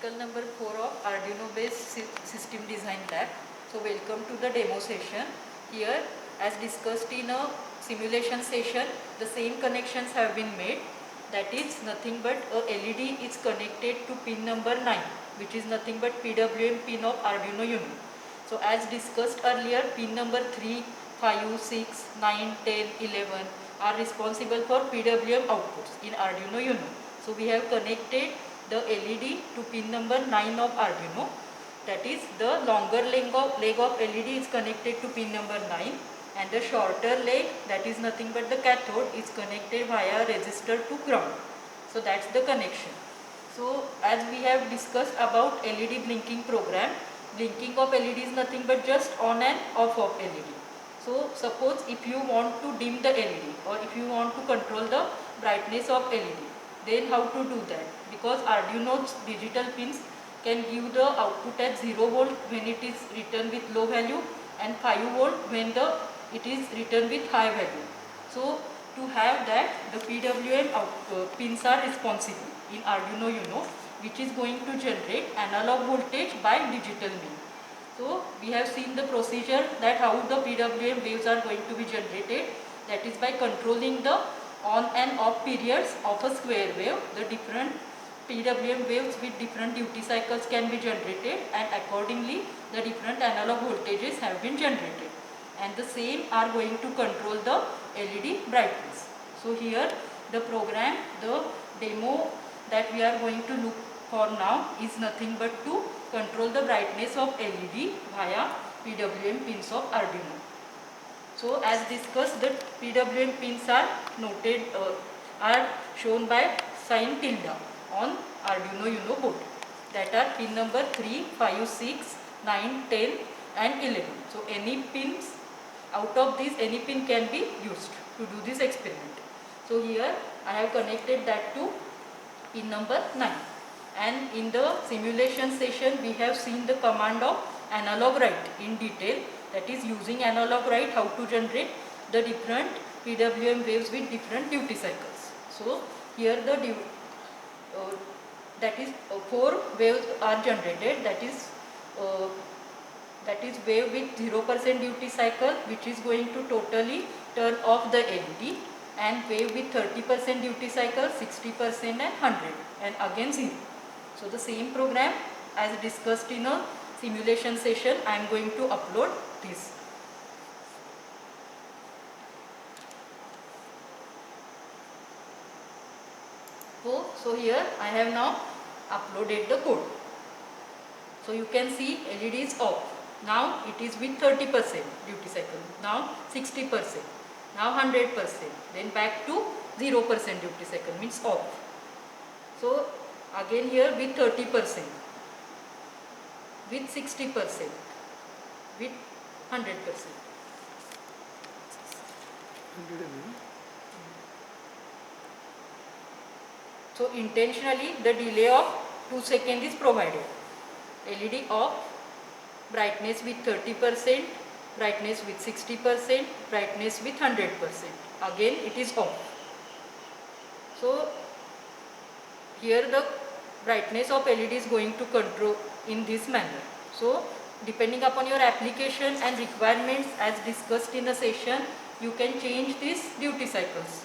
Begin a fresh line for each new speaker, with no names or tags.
practical number 4 of Arduino based system design lab. So welcome to the demo session. Here, as discussed in a simulation session, the same connections have been made. That is nothing but a LED is connected to pin number 9, which is nothing but PWM pin of Arduino Uno. So as discussed earlier, pin number 3, 5, 6, 9, 10, 11 are responsible for PWM outputs in Arduino Uno. So we have connected the LED to pin number 9 of Arduino. That is, the longer leg of LED is connected to pin number 9, and the shorter leg, that is nothing but the cathode, is connected via resistor to ground. So that's the connection. So as we have discussed about LED blinking program, blinking of LED is nothing but just on and off of LED. So suppose if you want to dim the LED or if you want to control the brightness of LED, then how to do that? Because Arduino's digital pins can give the output at 0 volt when it is written with low value and 5 volt when it is written with high value. So to have that, the PWM pins are responsible in Arduino Uno, which is going to generate analog voltage by digital means. So we have seen the procedure that how the PWM waves are going to be generated. That is by controlling the on and off periods of a square wave. The different PWM waves with different duty cycles can be generated, and accordingly the different analog voltages have been generated, and the same are going to control the LED brightness. So here the program, the demo that we are going to look for now is nothing but to control the brightness of LED via PWM pins of Arduino. So as discussed, the PWM pins are noted, are shown by sign tilde on Arduino Uno board. That are pin number 3, 5, 6, 9, 10 and 11. So any pins, out of these any pin can be used to do this experiment. So here I have connected that to pin number 9. And in the simulation session we have seen the command of analog write in detail. That is, using analog write, how to generate the different PWM waves with different duty cycles. So here the that is 4 waves are generated. That is wave with 0% duty cycle, which is going to totally turn off the LED, and wave with 30% duty cycle, 60% and 100, and again 0. So the same program as discussed in a simulation session, I am going to upload this. So here I have now uploaded the code. So you can see LED is off. Now it is with 30% duty cycle, now 60%, now 100%, then back to 0% duty cycle, means off. So again here with 30%, with 60%, with 100%. So intentionally the delay of 2 seconds is provided. LED off, brightness with 30%, brightness with 60%, brightness with 100%. Again it is off. So here the brightness of LED is going to control in this manner. So depending upon your application and requirements as discussed in the session, you can change these duty cycles.